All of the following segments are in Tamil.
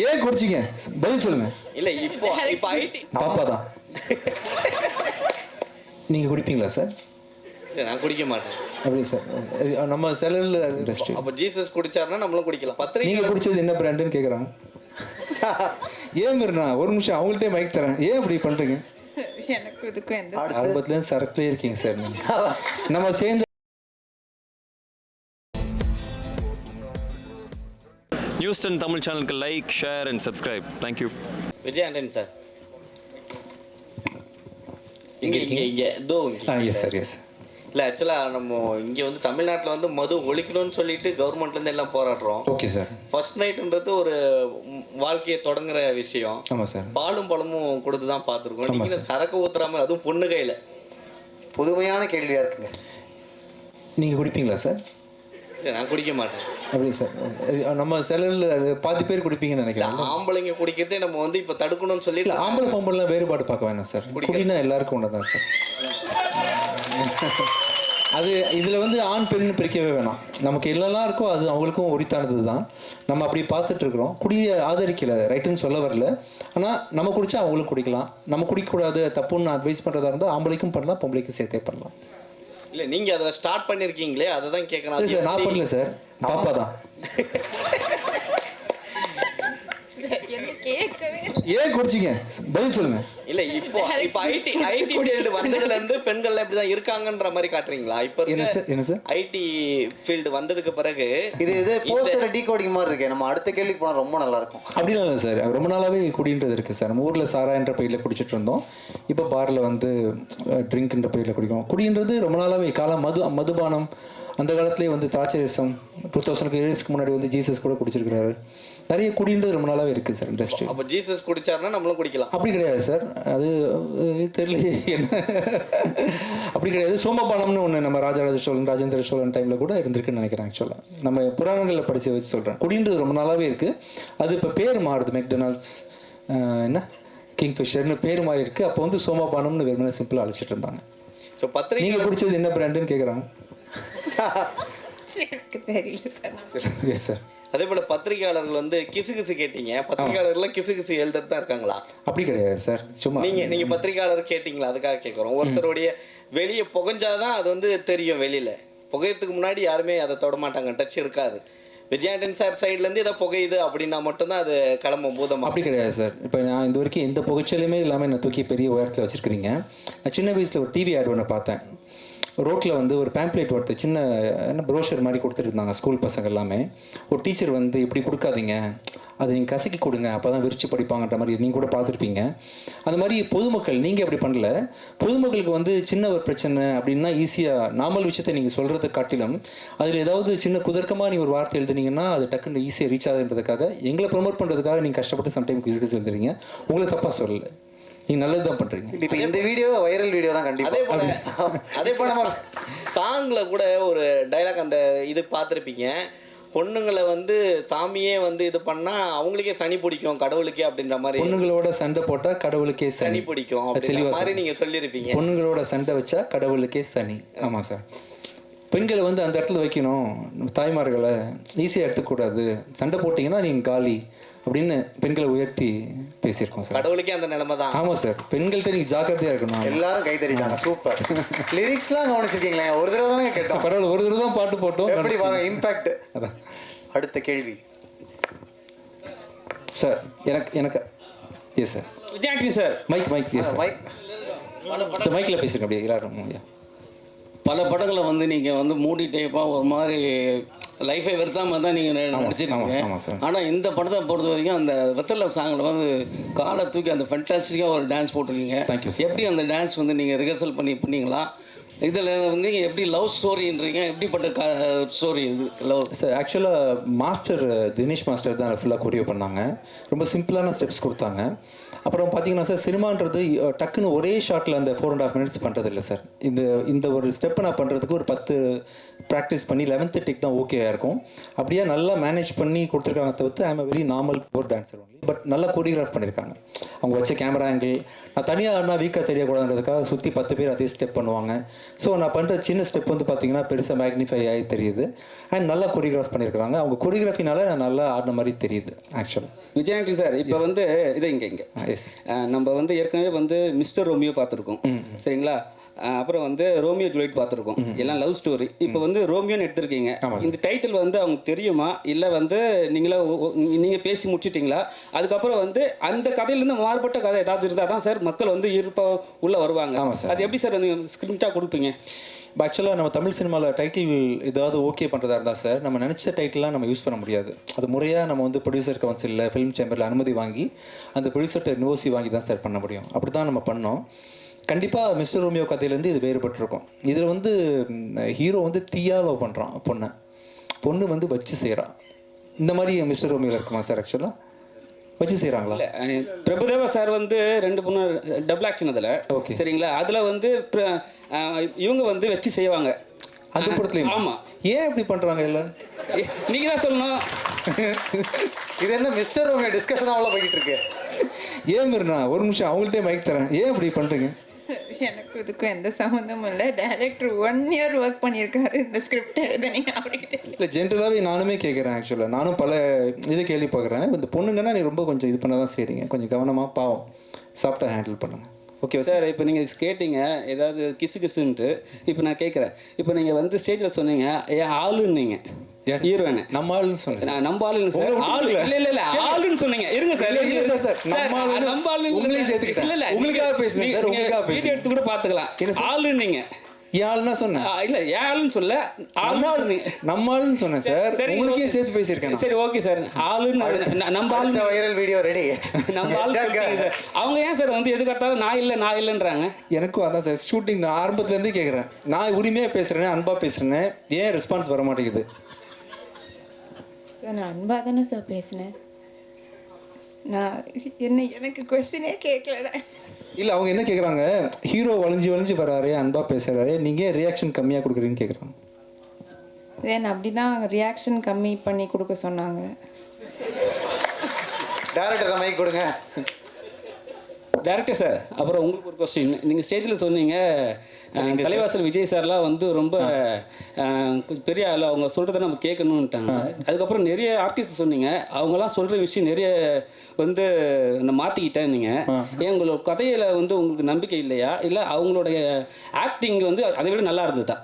ஏன் குடிச்சிங்க பதில் சொல்லுங்க. இல்ல இப்போ பாப்பா தான். நீங்க குடிப்பீங்களா சார்? நான் குடிக்க மாட்டேன். அப்படி சார் நம்ம செலவில் இண்டஸ்ட்ரி. அப்போ ஜீசஸ் குடிச்சாருன்னா நம்மளும் குடிக்கலாம். நீங்க குடிச்சது என்ன பிராண்டுன்னு கேட்குறாங்க. ஏன் மீறினா ஒரு நிமிஷம் அவங்கள்ட்டே மைக் தரேன். ஏன் இப்படி பண்றீங்க? எனக்கு இதுக்கும் எந்த ஆரம்பத்துலேருந்து சரக்குலேயே இருக்கீங்க சார் நீங்க. நம்ம சேர்ந்து நியூஸ் 10 தமிழ் சேனலுக்கு like, share and subscribe. Thank you. Vijay Antony sir இங்கே இதோ எஸ் சார் எஸ். இல்லை ஆக்சுவலாக நம்ம இங்கே வந்து தமிழ்நாட்டில் வந்து மது ஒழிக்கணும்னு சொல்லிட்டு கவர்மெண்ட்லேருந்து எல்லாம் போராடுறோம். Okay sir. ஃபர்ஸ்ட் நைட்டுன்றது ஒரு வாழ்க்கையை தொடங்குற விஷயம். ஆமாம் சார். பாலும் பழமும் கொடுத்து தான் பார்த்துருக்கோம். நீங்கள் சரக்கு ஊற்றுறாம அதுவும் பொண்ணு கையில். புதுமையான கேள்வியாக இருக்குங்க. நீங்கள் குடிப்பீங்களா சார்? நான் குடிக்க மாட்டேன். அப்படி சார் நம்ம செலவில் பாதி பேர் குடிப்பீங்கன்னு நினைக்கிறேன். ஆம்பளைங்க குடிக்கிறதே நம்ம வந்து இப்போ தடுக்கணும்னு சொல்லி இல்லை ஆம்பளை பொம்பளைலாம் வேறுபாடு பார்க்க வேணாம் சார். குடினா எல்லாருக்கும் ஒன்று தான் சார். அது இதில் வந்து ஆண் பெண் பிரிக்கவே வேணாம். நமக்கு எல்லாம் இருக்கோ அது அவங்களுக்கும் உரித்தானது தான். நம்ம அப்படி பார்த்துட்டு இருக்கிறோம். குடியை ஆதரிக்கலை, ரைட்டுன்னு சொல்ல வரல. ஆனால் நம்ம குடித்தா அவங்களும் குடிக்கலாம். நம்ம குடிக்கக்கூடாது தப்புன்னு அட்வைஸ் பண்ணுறதா இருந்தால் ஆம்பளைக்கும் பண்ணலாம், பொம்பளைக்கும் சேர்த்தே பண்ணலாம். இல்லை நீங்கள் அதில் ஸ்டார்ட் பண்ணியிருக்கீங்களே அதை தான் கேட்கணும். சார் நான் பண்ணல சார், பாப்பா தான். ஏன் குடிச்சிங்க பதில் சொல்லுங்க. இல்லை இப்போ ஐடி ஃபீல்டு வந்ததுலேருந்து பெண்கள் இப்படி தான் இருக்காங்கன்ற மாதிரி காட்டுறீங்களா? இப்போ என்ன சார் ஐடி ஃபீல்டு வந்ததுக்கு பிறகு இது போஸ்டர் டீகோடிங் மாதிரி இருக்கு. நம்ம அடுத்த கேள்விக்கு போனால் ரொம்ப நல்லா இருக்கும். அப்படிலாம் இல்லை சார். ரொம்ப நாளாகவே குடின்றது இருக்குது சார். நம்ம ஊரில் சாரா என்ற பெயரில் குடிச்சிட்டு இருந்தோம். இப்போ பாரில் வந்து ட்ரிங்க்ன்ற பெயரில் குடிக்கும். குடின்றது ரொம்ப நாளாகவே காலம் மதுபானம் அந்த காலத்துலேயே வந்து திராட்சரசம் 2000 இயர்ஸ்க்கு முன்னாடி வந்து ஜீசஸ் கூட குடிச்சிருக்கிறாரு. நிறைய குடின்றது ரொம்ப நாளாகவே இருக்குது சார் இண்டஸ்ட்ரி. அப்போ ஜீசஸ் குடிச்சாருன்னா நம்மளும் குடிக்கலாம். அப்படி கிடையாது சார். அது தெரியல என்ன அப்படி கிடையாது. சோமபானம்னு ஒன்று நம்ம ராஜராஜ சோழன் ராஜேந்திர சோழன் டைமில் கூட இருந்திருக்குன்னு நினைக்கிறேன். ஆக்சுவலாக நம்ம புராணங்களில் படித்து வச்சு சொல்கிறேன். குடின்றது ரொம்ப நாளாகவே இருக்குது. அது இப்போ பேர் மாறுது. மெக்டொனால்ட்ஸ் என்ன கிங்ஃபிஷர்னு பேர் மாறி இருக்குது. அப்போ வந்து சோமபானம்னு வெறுமனே சிம்பிளாக அழைச்சிட்டு இருந்தாங்க. ஸோ பத்திரிகை நீங்கள் குடிச்சது என்ன பிராண்டுன்னு கேட்குறாங்க. எனக்கு தெரியல சார். Yes sir. அதே போல் பத்திரிகையாளர்கள் வந்து கிசு கேட்டீங்க. பத்திரிகையாளர்லாம் கிசு எழுதுறது தான் இருக்காங்களா? அப்படி கிடையாது சார். சும்மா நீங்கள் பத்திரிகையாளர் கேட்டிங்களா? அதுக்காக கேட்குறோம். ஒருத்தருடைய வெளியே புகஞ்சாதான் அது வந்து தெரியும். வெளியில் புகையத்துக்கு முன்னாடி யாருமே அதை தொட மாட்டாங்க, டச் இருக்காது. விஜய் ஆண்டனி சார் சைட்லேருந்து ஏதோ புகையுது அப்படின்னா மட்டும்தான் அது கிளம்பும் பூதம். அப்படி கிடையாது சார். இப்போ நான் இந்த வரைக்கும் எந்த புகைச்சலுமே இல்லாமல் என்னை தூக்கி பெரிய உயரத்தில் வச்சுருக்கிறீங்க. நான் சின்ன வயசில் ஒரு டிவி ஆட் ஒன்று பார்த்தேன். ரோட்டில் வந்து ஒரு பேம்ப்ளேட் ஒருத்தர் சின்ன என்ன ப்ரோஷர் மாதிரி கொடுத்துட்டு இருந்தாங்க ஸ்கூல் பசங்க எல்லாமே. ஒரு டீச்சர் வந்து இப்படி கொடுக்காதீங்க, அதை நீங்கள் கசக்கி கொடுங்க, அப்போ தான் விரிச்சு படிப்பாங்கன்ற மாதிரி நீங்கள் கூட பார்த்துருப்பீங்க. அது மாதிரி பொதுமக்கள் நீங்கள் அப்படி பண்ணல. பொதுமக்களுக்கு வந்து சின்ன ஒரு பிரச்சனை அப்படின்னா ஈஸியாக நார்மல் விஷயத்தை நீங்கள் சொல்கிறத காட்டிலும் அதில் ஏதாவது சின்ன குதர்க்கமாக நீங்கள் ஒரு வார்த்தை எழுதுனீங்கன்னா அது டக்குன்னு ஈஸியாக ரீச் ஆகுதுன்றதுக்காக எங்களை ப்ரொமோட் பண்ணுறதுக்காக நீங்கள் கஷ்டப்பட்டு சம்டைம் கிஸ் எழுதுறீங்க. உங்களை தப்பாக சொல்லலை, நீங்கள் நல்லது தான் பண்ணுறீங்க. இப்போ இந்த வீடியோ வைரல் வீடியோ தான் கண்டிப்பாக. அதே போல் நம்ம சாங்கில் கூட ஒரு டைலாக் அந்த இது பார்த்துருப்பீங்க. பொண்ணுங்களை வந்து சாமியே வந்து இது பண்ணால் அவங்களுக்கே சனி பிடிக்கும் கடவுளுக்கே அப்படின்ற மாதிரி. பொண்ணுங்களோட சண்டை போட்டால் கடவுளுக்கே சனி பிடிக்கும் அப்படின்ற மாதிரி நீங்கள் சொல்லியிருப்பீங்க. பொண்ணுங்களோட சண்டை வச்சா கடவுளுக்கே சனி. ஆமாம் சார். பெண்களை வந்து அந்த இடத்துல வைக்கணும், தாய்மார்களை ஈஸியாக எடுத்துக்கூடாது, சண்டை போட்டிங்கன்னா நீங்கள் காலி அப்படின்னு பெண்களை உயர்த்தி பேசியிருக்கோம் சார். கடவுளுக்கே அந்த நிலைமை தான். ஆமாம் சார். பெண்கள்கிட்ட நீங்கள் ஜாக்கிரதையாக இருக்கணும். எல்லாரும் கை தட்டிட்டாங்க. சூப்பர். லிரிக்ஸ்லாம் கவனிச்சிருக்கீங்களா? ஒரு தடவை தான் கேட்டோம். பரவாயில்ல, ஒரு தடவை தான் பாட்டு போட்டோம். எப்படி பாருங்க இம்பாக்ட். அதான் அடுத்த கேள்வி சார். எனக்கு yes sir. Vijay Antony sir mike yes sir. மைக்கில் பேசுங்க அப்படியே எல்லாரும். பல படங்களை வந்து நீங்கள் வந்து மூடி டைப்பாக ஒரு மாதிரி லைஃபை வெறுத்தாமல் தான் நீங்கள் நடிச்சிருக்கீங்க. ஆனால் இந்த படத்தை பொறுத்த வரைக்கும் அந்த வெத்தலை சாங்கில் வந்து காலை தூக்கி அந்த ஃபென்டாஸ்டிக்காக ஒரு டான்ஸ் போட்டிருக்கீங்க. தேங்க்யூ. எப்படி அந்த டான்ஸ் வந்து நீங்கள் ரிஹர்சல் பண்ணீங்களா? இதில் வந்து எப்படி லவ் ஸ்டோரின்றீங்க, எப்படிப்பட்ட ஸ்டோரி இது லவ் சார்? ஆக்சுவலாக மாஸ்டர் தினேஷ் மாஸ்டர் தான் ஃபுல்லாக கொரியோ பண்ணாங்க. ரொம்ப சிம்பிளான ஸ்டெப்ஸ் கொடுத்தாங்க. அப்புறம் பார்த்தீங்கன்னா சார், சினிமான்றது டக்குன்னு ஒரே ஷாட்டில் அந்த 4.5 minutes பண்ணுறது இல்லை சார். இந்த ஒரு ஸ்டெப்பை நான் பண்ணுறதுக்கு ஒரு 10 ப்ராக்டிஸ் பண்ணி 11th டேக் தான் ஓகேயாக இருக்கும். அப்படியே நல்லா மேனேஜ் பண்ணி கொடுத்துருக்காங்க. தவிர்த்து I am very normal poor dancer only. But நல்லா கோரியோகிராஃப் பண்ணியிருக்காங்க. அவங்க வச்ச கேமரா ஆங்கிள். நான் தனியாக ஆடினா வீக்காக தெரியக்கூடாதுன்றதுக்காக சுற்றி 10 பேர் அதே ஸ்டெப் பண்ணுவாங்க. ஸோ நான் பண்ணுற சின்ன ஸ்டெப் வந்து பார்த்தீங்கன்னா பெருசாக மேக்னிஃபை ஆகி தெரியுது. அண்ட் நல்லா கொரியோகிராஃப் பண்ணியிருக்கிறாங்க. அவங்க கொரியோகிராஃபினால நான் நல்லா ஆடின மாதிரி தெரியுது ஆக்சுவலாக. விஜய் ஆண்டனி சார் இப்போ வந்து இங்கே எஸ். நம்ம வந்து ஏற்கனவே வந்து மிஸ்டர் ரோமியோ பார்த்துருக்கோம், சரிங்களா? அப்புறம் வந்து ரோமியோ ஜூலியட் பார்த்துருக்கோம், எல்லாம் லவ் ஸ்டோரி. இப்போ வந்து ரோமியோன்னு எடுத்திருக்கீங்க. இந்த டைட்டில் வந்து அவங்க தெரியுமா இல்லை வந்து நீங்கள் பேசி முடிச்சிட்டிங்களா? அதுக்கப்புறம் வந்து அந்த கதையிலேருந்து மாறுபட்ட கதை ஏதாவது இருந்தால் தான் சார் மக்கள் வந்து உள்ளே வருவாங்க. அது எப்படி சார் நீங்கள் ஸ்கிரிப்டாக கொடுப்பீங்க? ஆக்சுவலாக நம்ம தமிழ் சினிமாவில் டைட்டில் ஏதாவது ஓகே பண்ணுறதா இருந்தால் சார், நம்ம நினச்ச டைட்டிலாம் நம்ம யூஸ் பண்ண முடியாது. அது முறையாக நம்ம வந்து ப்ரொடியூசர் கவுன்சிலில் ஃபிலிம் சேம்பரில் அனுமதி வாங்கி அந்த ப்ரொடியூசர்கிட்ட நோசி வாங்கி தான் சார் பண்ண முடியும். அப்படி தான் நம்ம பண்ணோம். கண்டிப்பாக மிஸ்டர் ரோமியோ கதையிலேருந்து இது வேறுபட்டிருக்கும். இதில் வந்து ஹீரோ வந்து தீயாக லவ் பண்ணுறான் பொண்ணு வந்து வச்சு செய்கிறான். இந்த மாதிரி மிஸ்டர் ரோமியோவில் இருக்குமா சார்? ஆக்சுவலாக வச்சு செய்கிறாங்களா? பிரபுதேவா சார் வந்து 2 பொண்ணு டபுள் ஆக்ஷன் அதில், ஓகே சரிங்களா? அதில் வந்து இவங்க வந்து வச்சு செய்வாங்க அந்த படத்துலையும். ஆமாம். ஏன் இப்படி பண்ணுறாங்க எல்லாம்? நீங்கள் தான் சொல்லணும். இது என்ன மிஸ்டர் ரோமியோ டிஸ்கஷன் அவ்வளோ போய்கிட்டு இருக்கு? ஏன் மீறினா ஒரு நிமிஷம் அவங்கள்ட்டே மைக் தரேன். ஏன் இப்படி பண்ணுறீங்க? எனக்கு இதுக்கும் எந்த சம்மந்தமும் இல்லை. டைரக்டர் 1 year ஒர்க் பண்ணியிருக்காரு இந்த ஸ்கிரிப்ட் எழுதுனீங்க அப்படின்ட்டு. இல்லை, ஜென்ரலாகவே நானுமே கேட்குறேன். ஆக்சுவலாக நானும் பல இது கேள்வி பார்க்குறேன். இந்த பொண்ணுங்கன்னா நீ ரொம்ப கொஞ்சம் இது பண்ண தான் செய்கிறீங்க. கொஞ்சம் கவனமாக பாவம் சாஃப்டாக ஹேண்டில் பண்ணுங்கள். Okay sir. இப்போ நீங்கள் கேட்டீங்க ஏதாவது கிசுன்ட்டு. இப்போ நான் கேட்குறேன், இப்போ நீங்கள் வந்து ஸ்டேஜில் சொன்னீங்க ஏன் ஆளுன்னீங்க ஹீரோயினை. நம்ம ஆளுன்னு சொன்னேன். நம்ம ஆளுன்னு சார். ஆளு இல்லை ஆளுன்னு சொன்னீங்க. இருங்க சார். நம்ம ஆளு உங்களையும் சேர்த்துக்கிட்டேன். இல்லை உங்களுக்காக பேசுகிறேன் சார். உங்களுக்காக வீடியோ எடுத்து கூட பார்த்துக்கலாம். ஆளுன்னீங்க. ஏன் ஆளுன்னா சொன்னேன். இல்லை ஏன் ஆளுன்னு சொல்ல நம்ம ஆளுன்னு சொன்னேன் சார். உங்களுக்கே சேர்த்து பேசியிருக்கேன். சரி ஓகே சார். ஆளுன்னு நம்ம ஆளு வைரல் வீடியோ ரெடி. நம்ம ஆளு சார். அவங்க ஏன் சார் வந்து எதுக்காட்டாலும் நான் இல்லைன்றாங்க? எனக்கும் அதான் சார் ஷூட்டிங் நான் ஆரம்பத்துலேருந்தே கேட்குறேன். நான் உரிமையாக பேசுகிறேன், அன்பாக பேசுகிறேன், ஏன் ரெஸ்பான்ஸ் வர மாட்டேங்குது? நான் அன்பாக தானே சார் பேசினேன். எனக்கு கொஸ்டினே கேட்கல. இல்லை, அவங்க என்ன கேட்குறாங்க, ஹீரோ வளைஞ்சு வராரு, அன்பாக பேசுகிறாரு, நீங்கள் ரியாக்ஷன் கம்மியாக கொடுக்குறீங்கன்னு கேட்குறாங்க. ஏன் அப்படி தான் ரியாக்ஷன் கம்மி பண்ணி கொடுக்க சொன்னாங்க. டேரக்டர் மைக் கொடுங்க. டேரக்டர் சார், அப்புறம் உங்களுக்கு ஒரு கொஸ்டின். நீங்கள் ஸ்டேஜில் சொன்னீங்க தலைவாசல் விஜய் சார்லாம் வந்து ரொம்ப பெரிய ஆள், அவங்க சொல்கிறத நம்ம கேட்கணுன்ட்டாங்க. அதுக்கப்புறம் நிறைய ஆர்டிஸ்ட் சொன்னீங்க, அவங்களாம் சொல்கிற விஷயம் நிறைய வந்து நான் மாற்றிக்கிட்டேன். நீங்கள் ஏன் உங்களோட கதையில் வந்து உங்களுக்கு நம்பிக்கை இல்லையா, இல்லை அவங்களுடைய ஆக்டிங் வந்து அதை விட நல்லா இருந்ததா?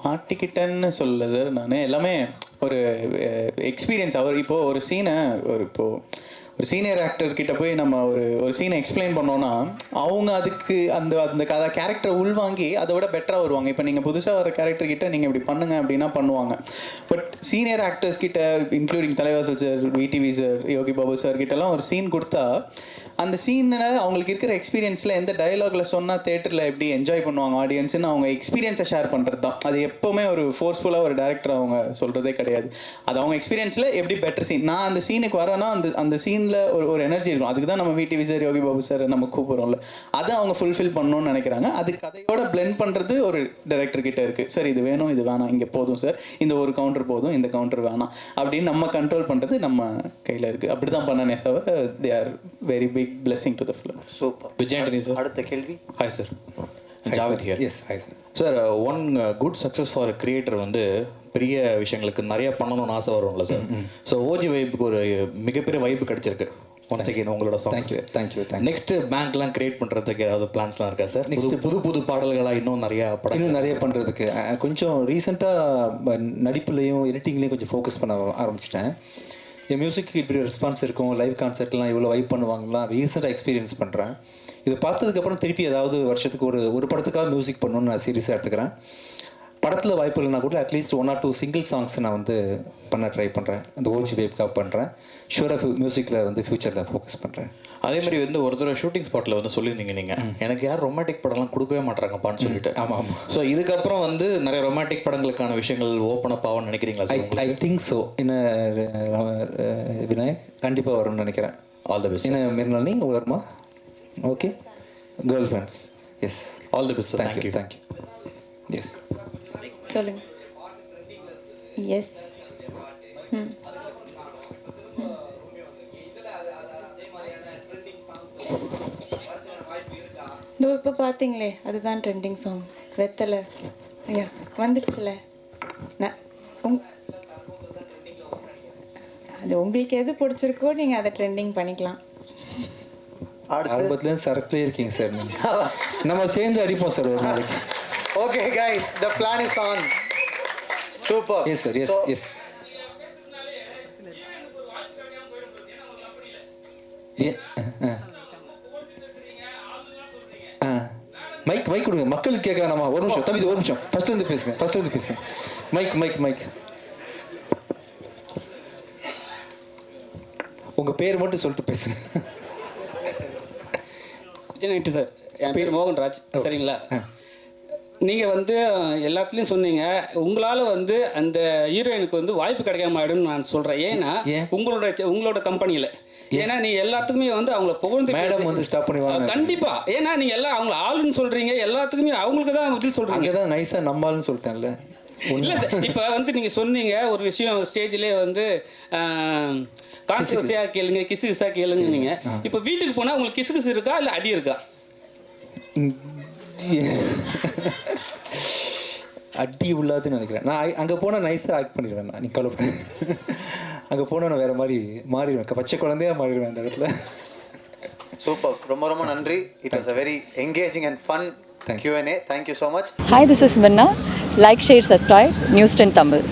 மாட்டிக்கிட்டேன்னு சொல்லல சார். நான் எல்லாமே ஒரு எக்ஸ்பீரியன்ஸ். அவர் இப்போது ஒரு சீனை ஒரு சீனியர் ஆக்டர் கிட்ட போய் நம்ம ஒரு சீனை எக்ஸ்பிளைன் பண்ணோன்னா அவங்க அதுக்கு அந்த கேரக்டரை உள்வாங்கி அதை விட பெட்டராக வருவாங்க. இப்போ நீங்கள் புதுசாக வர கேரக்டர் கிட்ட நீங்கள் இப்படி பண்ணுங்க அப்படின்னா பண்ணுவாங்க. பட் சீனியர் ஆக்டர்ஸ் கிட்ட இன்க்ளூடிங் தலைவாசல் sir, VTV sir, Yogi Babu sir கிட்டலாம் ஒரு சீன் கொடுத்தா அந்த சீனில் அவங்களுக்கு இருக்கிற எக்ஸ்பீரியன்ஸில் எந்த டயலாகில் சொன்னால் தேட்டரில் எப்படி என்ஜாய் பண்ணுவாங்க ஆடியன்ஸ்னு அவங்க எக்ஸ்பீரியன்ஸை ஷேர் பண்ணுறது தான். அது எப்போவுமே ஒரு ஃபோர்ஸ்ஃபுல்லாக ஒரு டேரக்டர் அவங்க சொல்கிறதே கிடையாது. அது அவங்க எக்ஸ்பீரியன்ஸில் எப்படி பெட்டர் சீன். நான் அந்த சீனுக்கு வரேன்னா அந்த சீனில் ஒரு எனர்ஜி இருக்கும். அதுக்கு தான் நம்ம VTV sir, Yogi Babu sir நம்ம கூப்பிட்றோம்ல, அதை அவங்க ஃபுல்ஃபில் பண்ணணும்னு நினைக்கிறாங்க. அது கதையோட பிளெண்ட் பண்ணுறது ஒரு டைரக்டர் கிட்ட இருக்குது. சார் இது வேணும், இது வேணாம், இங்கே போதும் சார், இந்த ஒரு கவுண்டர் போதும், இந்த கவுண்டர் வேணாம் அப்படின்னு நம்ம கண்ட்ரோல் பண்ணுறது நம்ம கையில் இருக்குது. அப்படி தான் பண்ணனே தவிர they are very big blessing to the film. Super. Vijay Antony sir. அடுத்த கேள்வி. Hi sir. Javed here. Yes, hi sir. Sir, one good success for a creator வந்து பெரிய விஷயங்களுக்கு நிறைய பண்ணணும்னு ஆசை வரும்ல சார். ஸோ ஓஜி வைப்புக்கு ஒரு மிகப்பெரிய வைப்பு கிடைச்சிருக்கு. ஒன்ஸ் அகெயின் உங்களோட சாங்ஸ். தேங்க்யூ. நெக்ஸ்ட் பேங்க்லாம் கிரியேட் பண்ணுறதுக்கு ஏதாவது பிளான்ஸ்லாம் இருக்கா சார்? நெக்ஸ்ட் புது பாடல்களாக இன்னும் நிறைய பண்ணுறதுக்கு கொஞ்சம் ரீசெண்டாக நடிப்புலையும் எடிட்டிங்லேயும் கொஞ்சம் ஃபோக்கஸ் பண்ண ஆரம்பிச்சிட்டேன். என் மியூசிக்கு இப்படி ரெஸ்பான்ஸ் இருக்கும், லைவ் கான்சர்ட்லாம் இவ்வளோ வைப் பண்ணுவாங்கலாம் ரீசெண்டாக எக்ஸ்பீரியன்ஸ் பண்ணுறேன். இதை பார்த்ததுக்கப்புறம் திருப்பி ஏதாவது வருஷத்துக்கு ஒரு படத்துக்காக மியூசிக் பண்ணணும்னு நான் சீரியஸாக எடுத்துக்கிறேன். படத்தில் வாய்ப்பு இல்லைனா கூட அட்லீஸ்ட் 1 or 2 சிங்கிள் சாங்ஸ் நான் வந்து பண்ண ட்ரை பண்ணுறேன். அந்த ஓஜி வேப்காக பண்ணுறேன். ஷூராக மியூசிக்கில் வந்து ஃப்யூச்சரில் ஃபோக்கஸ் பண்ணுறேன். அதே மாதிரி வந்து ஒரு தடவை ஷூட்டிங் ஸ்பாட்டில் வந்து சொல்லியிருந்தீங்க நீங்கள், எனக்கு யார் ரொமான்டிக் படம்லாம் கொடுக்கவே மாட்டாங்கப்பான்னு சொல்லிட்டு. ஆமாம். ஸோ இதுக்கப்புறம் வந்து நிறைய ரொமான்டிக் படங்களுக்கான விஷயங்கள் ஓப்பன் அப் ஆகும்னு நினைக்கிறீங்களா sir? I think so. Vinayak கண்டிப்பாக வரும்னு நினைக்கிறேன். All the best. என்ன மிர்னாலினி வருமா? Okay. Girl friends. Yes. All the best. Thank you. Yes. சொல்லுங்க. எஸ். இதோ இப்போ பார்த்தீங்களே அதுதான் ட்ரெண்டிங் சாங் வெத்தலை. ஐயா வந்துடுச்சுல. நான் அது உங்களுக்கு எது பிடிச்சிருக்கோ நீங்கள் அதை ட்ரெண்டிங் பண்ணிக்கலாம். ஆரம்பத்துலேருந்து சரக்குலேயே இருக்கீங்க சார் நீங்கள். நம்ம சேர்ந்து அடிப்போம் சார் ஒரு நாளைக்கு. Okay guys, the plan is on. Super. Yes sir, yes yes. Mike mike கொடுங்க, மக்களுக்கு கேட்கலாமா? ஒரு நிமிஷம் தம்பி, ஒரு நிமிஷம். ஃபர்ஸ்ட்லேருந்து பேசுங்க. மைக். உங்கள் பேர் மட்டும் சொல்லிட்டு பேசுங்க. விஜய் சார், என் பேர் மோகன்ராஜ். சரிங்களா? நீங்கள் வந்து எல்லாத்துலேயும் சொன்னீங்க, உங்களால் வந்து அந்த ஹீரோயினுக்கு வந்து வாய்ப்பு கிடைக்காம ஆயிடும்னு நான் சொல்கிறேன். ஏன்னா உங்களோட கம்பெனியில், ஏன்னா நீ எல்லாத்துக்குமே வந்து அவங்கள புகழ்ந்து மேடம் வந்து ஸ்டாப் பண்ணுவாங்க. கண்டிப்பாக. ஏன்னா நீங்கள் எல்லாம் அவங்கள ஆளுன்னு சொல்கிறீங்க, எல்லாத்துக்குமே அவங்களுக்கு தான் பதில் சொல்கிறீங்க. தான் நைஸாக நம்மால்னு சொல்லிட்டேன்ல. இல்லை சார், இப்போ வந்து நீங்கள் சொன்னீங்க ஒரு விஷயம் ஸ்டேஜ்லேயே வந்து கான்ட்ரவர்சியாக கேளுங்க, கிசு கேளுங்க. நீங்கள் இப்போ வீட்டுக்கு போனால் உங்களுக்கு கிசு இருக்கா இல்லை அடி இருக்கா? அடி உள்ளாதுன்னு நினைக்கிறேன். நான் அங்கே போனால் நைஸாக ஆக்ட் பண்ணிடுவேன். நீ கவலை பண்ணி அங்கே போனால் நான் வேறு மாதிரி மாறிடுவேன், பச்சை குழந்தையாக மாறிடுவேன் அந்த இடத்துல. சூப்பர், ரொம்ப ரொம்ப நன்றி. It was a very engaging and fun Q&A. Thank you so much. Hi, this is Minna. Like, share, subscribe, News 10 Tamil.